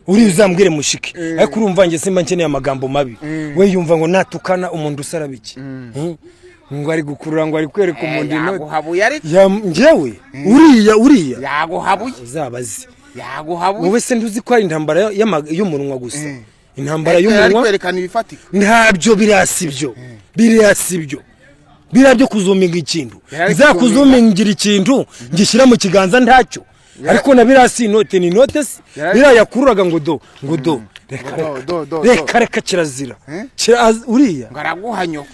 uri uzambwire mushike ariko urumva nge simba nkeneye amagambo mabi we yumva ngo natukana umuntu usarabiki ngo ari gukurura ngo ari kwereka umuntu yaguhabuye ari njyewe uriya yaguhabuye uzabazi yaguhabuye wowe se nduzi ko ari intambara y'umunwa gusa intambara y'umunwa kwerekana ibifatika ntabyo birasibyo birabyo kuzuminga ikintu nzakuzumingira ikintu ngishyira mu kiganza ntacyo ariko na birasi inote ni inote se birayakururaga ngo do reka kirazira uriya ngaraguhanyo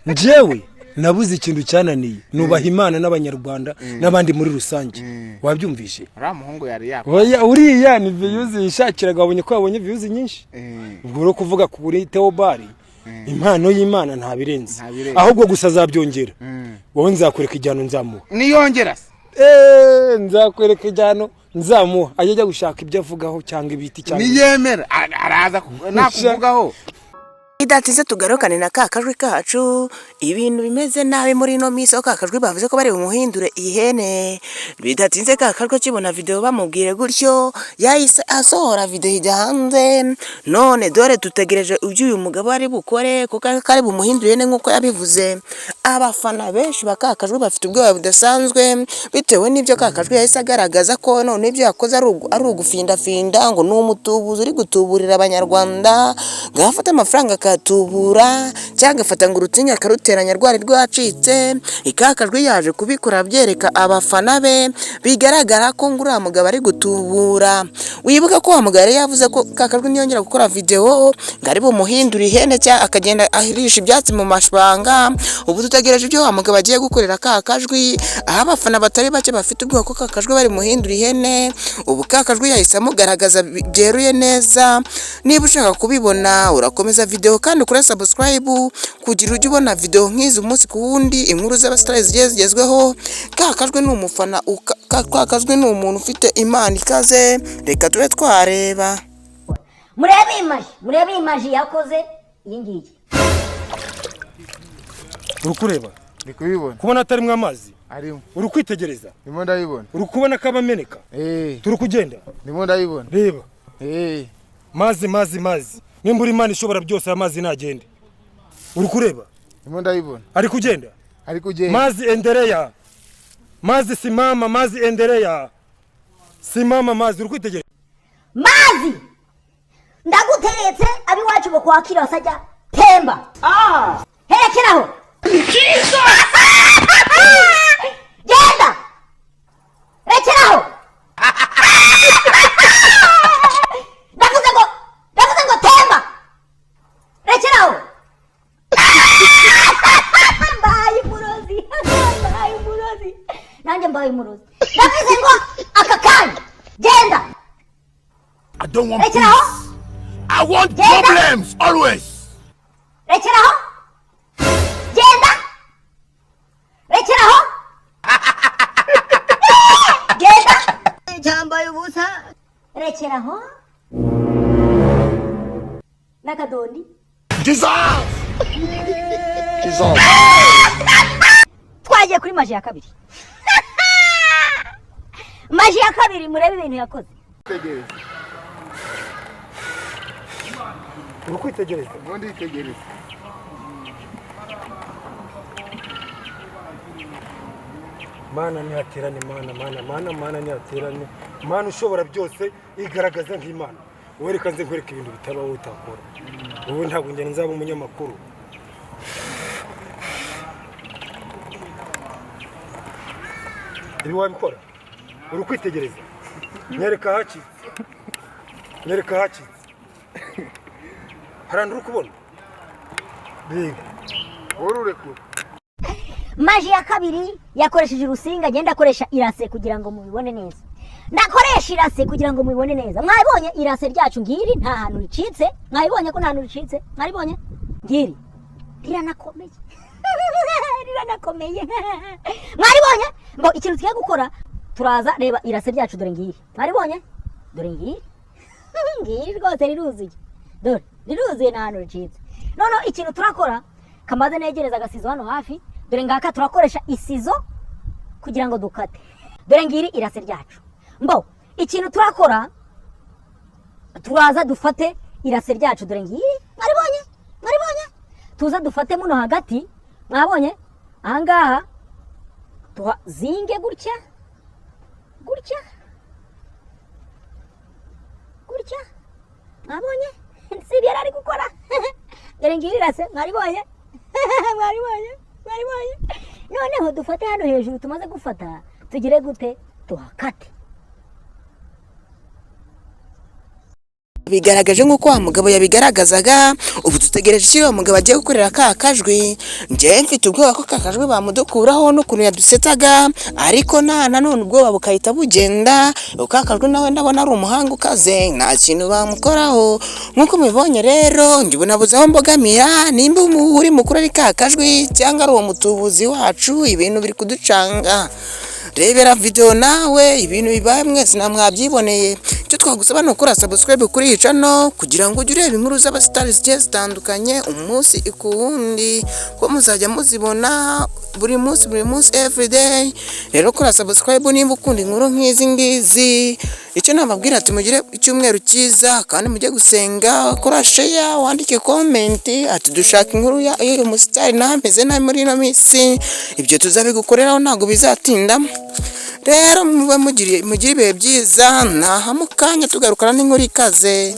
njyewe nabuze ikintu cyananiye nubaha Imana n'abanyarwanda n'abandi muri rusange wabyumvishe muhungu yari oya uriya ni views yishakiraga abonye ko yabonye views nyinshi ubwo ro kuvuga kuri Theobald impano y'Imana nta birenze ahubwo gusa azabyongera wowe nzakwereka ijyano nzamuha niyongera nzakwereka ijyano nzamuha ajya gushaka ibyo avugaho cyangwa ibiti cyangwa niyemera araza nakuvugaho Idatinze tugarukane na kakajwi kacu ibintu bimeze nabi muri no miso kakajwi bavuze ko bari umuhindure ihene bidatinze kakajwi kibona video bamubwire gutyo yahise asohora video ijya hanze none dore tutegereje uyu mugabo ari bukore kuko kari bumuhindure ihene nkuko yabivuze abafana benshi bakakajwi bafite ubwoba budasanzwe bitewe n'ibyo kakajwi yahise agaragaza ko none ibyo yakoze ari ugufinda ngo n'umutubuzi uri gutuburira abanyarwanda gafata amafaranga tubura cyangwa fata ngo urutinya karuteranya rwari rwacitse ikakajwi yaje kubikora byereka abafana be bigaragara ko ngura mugabo ari gutubura wibuka ko amugare yavuze ko kakajwi niyongera gukora video ngari bumuhindura ihene cya akagenda ahirisha ibyatsi mu mashbanga ubu tutegereje ibyo amugabo agiye gukorera kakajwi aho abafana batari bake bafite ubwo ko kakajwi bari muhindura ihene ubu kakajwi yahise amugaragaza byeruye neza niba ushaka kubibona urakomeza video kandi ukore subscribe kugira ujye ubona video nk'izi umunsi ku wundi inkuru z'abastars zigezweho kakajwe n'umufana kakajwe n'umuntu ufite Imana ikaze reka tube twareba murebe imaji yakoze yingiye urukureba ndikubibona kubona atari mwe amazi arimo uri kwitegereza ndimo ndabibona uri kubona kabameneka turi kugenda ndimo ndabibona reba mazi nimba uri Imana ishobora byose amazi nagende uri kureba ndimo ndabibona ari kugenda mazi endelea mazi simama mazi endelea simama mazi uri kwitegereza mazi ndaguteretse abi wacu bo kwakira wasajya temba herekeraho genda rekeraho ndavuze ngo temba rekeraho mbaye umurozi nanjye mbaye umurozi ndavuze ngo aka kanya genda I don't want peace. I want problems always. Rekeraho genda rekeraho genda jambaye ubusa rekeraho nakadondi Jesus! twagiye kuri maji ya kabiri maji ya kabiri murebe ibintu yakoze uri kwitegereza ngondi itegereza Mana nihaterane Mana nihaterane Mana ushobora byose igaragaza nk'Imana wereka nze nkwereka ibintu bitaba utakora wowe ntabwo njye nzaba umunyamakuru ibi wabikora uri kwitegereza nyereka hacitse harandi uri kubona biga ururekura maji ya kabiri yakoresheje urusinga agenda akoresha irase kugira ngo mubibone neza ndakoresha irase kugira ngo mubibone neza mwabonye irase ryacu ngiri nta hantu ricitse mwabonye ko nta hantu ricitse mwabonye ngiri riranakomeye mwabonye ngo ikintu tugiye gukora turaza reba irase ryacu dore ngiri mwabonye dore ngiri ngiri rwose riruzuye dore riruzuye nta hantu ricitse none ikintu turakora kamaze negereza agasizo hano hafi dore ngaka turakoresha isizo kugira ngo dukate dore ngiri irase ryacu mbo ikintu turakora turaza dufate irase ryacu dore ngiyi mwaribonye tuza dufate muno hagati mwabonye ahangaha tuhazinge gutya mwabonye si byari ari gukora dore ngiyi irase mwaribonye noneho dufate hano hejuru tumaze gufata tugire gute tuhakate bigaragaje nk'uko wa mugabo yabigaragazaga. Ubu dutegereje icyo uwo mugabo agiye gukorera ka kajwi. Njye mfite ubwoba ko ka kajwi bamudukuraho n'ukuntu yadusetsaga, ariko nanone ubwoba bukahita bugenda. Ka kajwi nawe ndabona ari umuhanga ukaze, nta kintu bamukoraho. Nk'uko mubibonye rero njye nabuze aho mbogamira, nimba uri mukuru ari ka kajwi cyangwa ari uwo mutubuzi wacu, ibintu biri kuducanga. Rebera video nawe ibintu bibaye mwese namwabyiboneye. Cyo twagusaba no gukora subscribe kuri iyi channel kugira ngo ujye ureba inkuru z'abastars zigiye zitandukanye umunsi ikuwundi, ko muzajya muzibona buri munsi everyday. Rero kora subscribe nimba ukunda inkuru nk'izi ngizi. Icyo nababwira ati mugire icyumweru cyiza kandi mujye gusenga, kora share, wandike comment ati dushaka inkuru y'uyu mustari nameze nabi muri ino minsi. Ibyo tuzabigukoreraho ntago bizatinda. Rero mube mugire ibihe byiza, naha mukanya tugarukana n'inkuru ikaze.